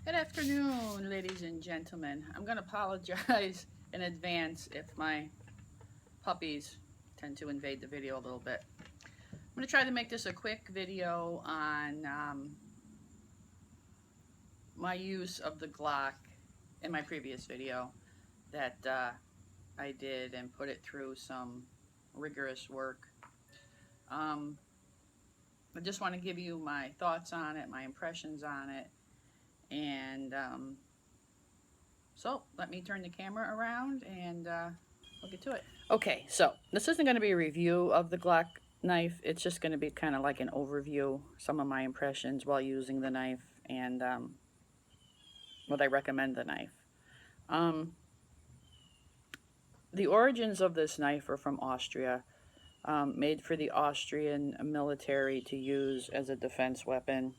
Good afternoon, ladies and gentlemen. I'm going to apologize in advance if my puppies tend to invade the video a little bit. I'm going to try to make this a quick video on my use of the GLOCK in my previous video that I did and put it through some rigorous work. I just want to give you my thoughts on it, my impressions on it, and so let me turn the camera around and we'll get to it. Okay, so this isn't going to be a review of the GLOCK knife. It's just going to be kind of like an overview, some of my impressions while using the knife, and what I recommend the knife. The origins of this knife are from Austria, made for the Austrian military to use as a defense weapon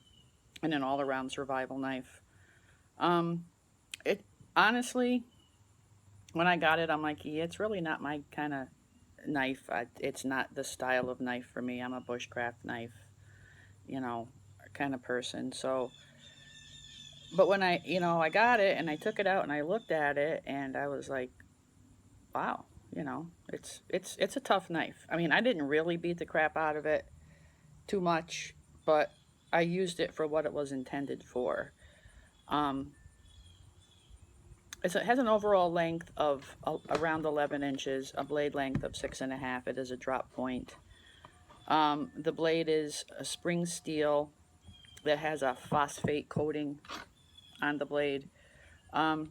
and an all-around survival knife. It honestly, when I got it, I'm like, yeah, it's really not my kind of knife. It's not the style of knife for me. I'm a bushcraft knife, kind of person. So, but when I got it and I took it out and I looked at it and I was like, wow, it's a tough knife. I mean, I didn't really beat the crap out of it too much, but I used it for what it was intended for. It has an overall length of around 11 inches, a blade length of 6.5. It is a drop point. The blade is a spring steel that has a phosphate coating on the blade. And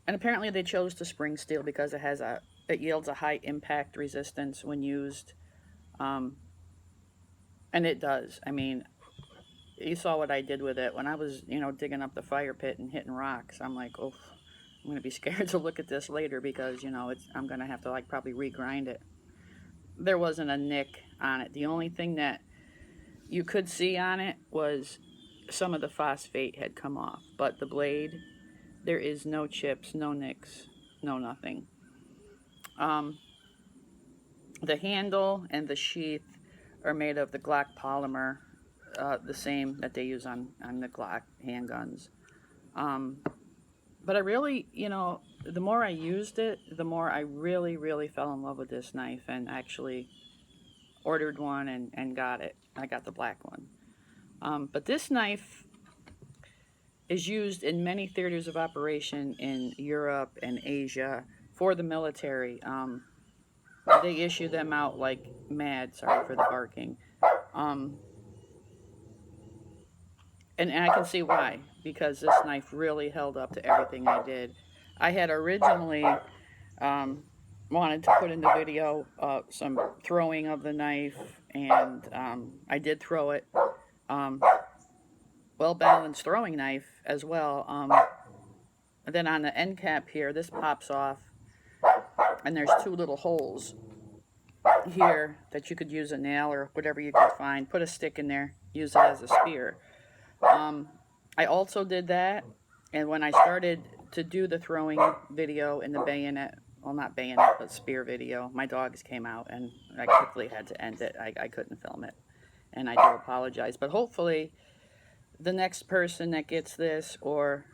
apparently they chose the spring steel because it yields a high impact resistance when used. And it does. I mean, you saw what I did with it when I was, digging up the fire pit and hitting rocks. I'm like, oh, I'm going to be scared to look at this later because, I'm going to have to probably regrind it. There wasn't a nick on it. The only thing that you could see on it was some of the phosphate had come off. But the blade, there is no chips, no nicks, no nothing. The handle and the sheath are made of the GLOCK polymer, the same that they use on the GLOCK handguns. But I really, the more I used it, the more I really, really fell in love with this knife and actually ordered one and got it. I got the black one. But this knife is used in many theaters of operation in Europe and Asia for the military. They issue them out like mad, sorry for the barking. And I can see why, because this knife really held up to everything I did. I had originally wanted to put in the video some throwing of the knife, and I did throw it. Well-balanced throwing knife as well. And then on the end cap here, this pops off, and there's two little holes here that you could use a nail or whatever you could find. Put a stick in there, use it as a spear. I also did that, and when I started to do the throwing video in the bayonet, well, not bayonet, but spear video, my dogs came out, and I quickly had to end it. I couldn't film it, and I do apologize. But hopefully, the next person that gets this, or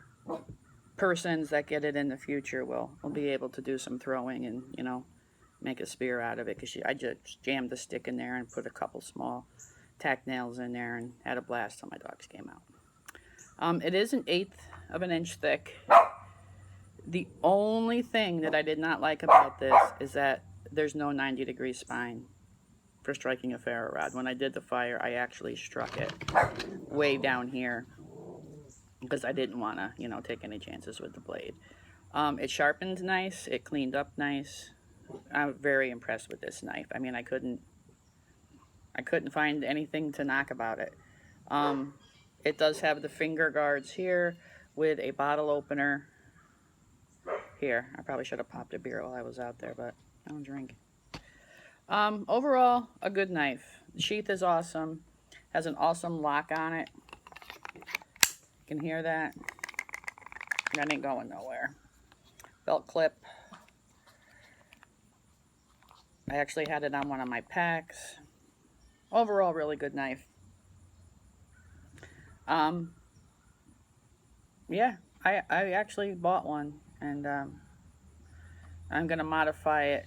persons that get it in the future, will be able to do some throwing and, make a spear out of it, because I just jammed the stick in there and put a couple small tack nails in there and had a blast till my dogs came out. It is 1/8 of an inch thick. The only thing that I did not like about this is that there's no 90-degree spine for striking a ferro rod. When I did the fire, I actually struck it way down here because I didn't want to, take any chances with the blade. It sharpened nice. It cleaned up nice. I'm very impressed with this knife. I mean, I couldn't find anything to knock about it. It does have the finger guards here with a bottle opener here. I probably should have popped a beer while I was out there, but I don't drink. Overall, a good knife. The sheath is awesome. Has an awesome lock on it. You can hear that. That ain't going nowhere. Belt clip. I actually had it on one of my packs. Overall, really good knife. yeah, I actually bought one, and I'm going to modify it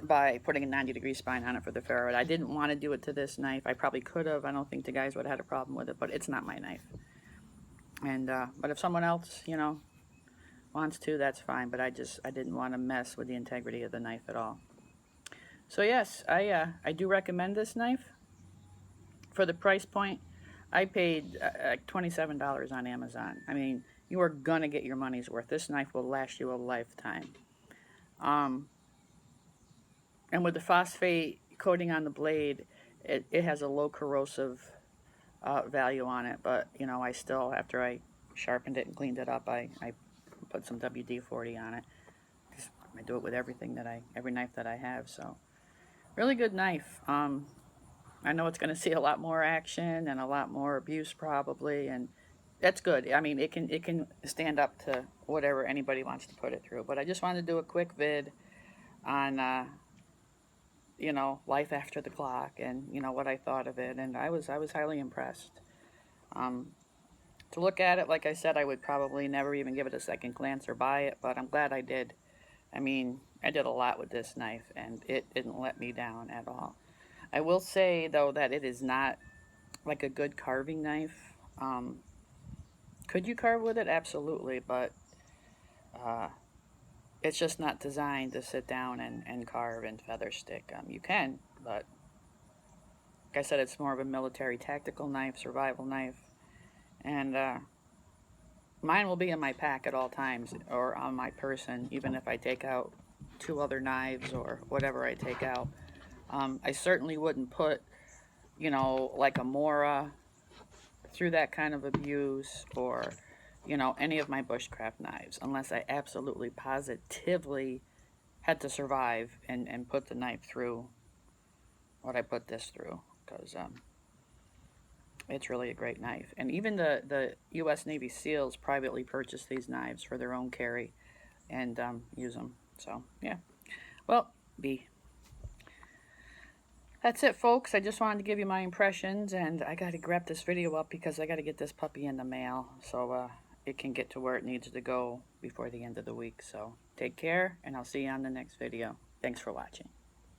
by putting a 90-degree spine on it for the ferrite. I didn't want to do it to this knife. I probably could have. I don't think the guys would have had a problem with it, but it's not my knife. And but if someone else, wants to, that's fine. But I didn't want to mess with the integrity of the knife at all. So yes, I do recommend this knife for the price point. I paid like $27 on Amazon. I mean, you are gonna get your money's worth. This knife will last you a lifetime. Um, and with the phosphate coating on the blade, it has a low corrosive value on it. But I still, after I sharpened it and cleaned it up, I put some WD-40 on it. I do it with every knife that I have. So really good knife. I know it's going to see a lot more action and a lot more abuse probably, and that's good. I mean, it can stand up to whatever anybody wants to put it through. But I just wanted to do a quick vid on life after the clock, and what I thought of it, and I was highly impressed. Um, to look at it, like I said, I would probably never even give it a second glance or buy it, but I'm glad I did. I mean, I did a lot with this knife, and it didn't let me down at all. I will say though that it is not like a good carving knife. Could you carve with it? Absolutely, but uh, it's just not designed to sit down and carve and feather stick. You can, but like I said, it's more of a military tactical knife, survival knife, and mine will be in my pack at all times or on my person, even if I take out two other knives or whatever I take out. I certainly wouldn't put, like a Mora through that kind of abuse, or any of my bushcraft knives, unless I absolutely positively had to survive and put the knife through what I put this through, because it's really a great knife. And even the U.S. Navy SEALs privately purchase these knives for their own carry and use them. So yeah, well, B. That's it, folks. I just wanted to give you my impressions, and I got to wrap this video up because I got to get this puppy in the mail so it can get to where it needs to go before the end of the week. So take care, and I'll see you on the next video. Thanks for watching.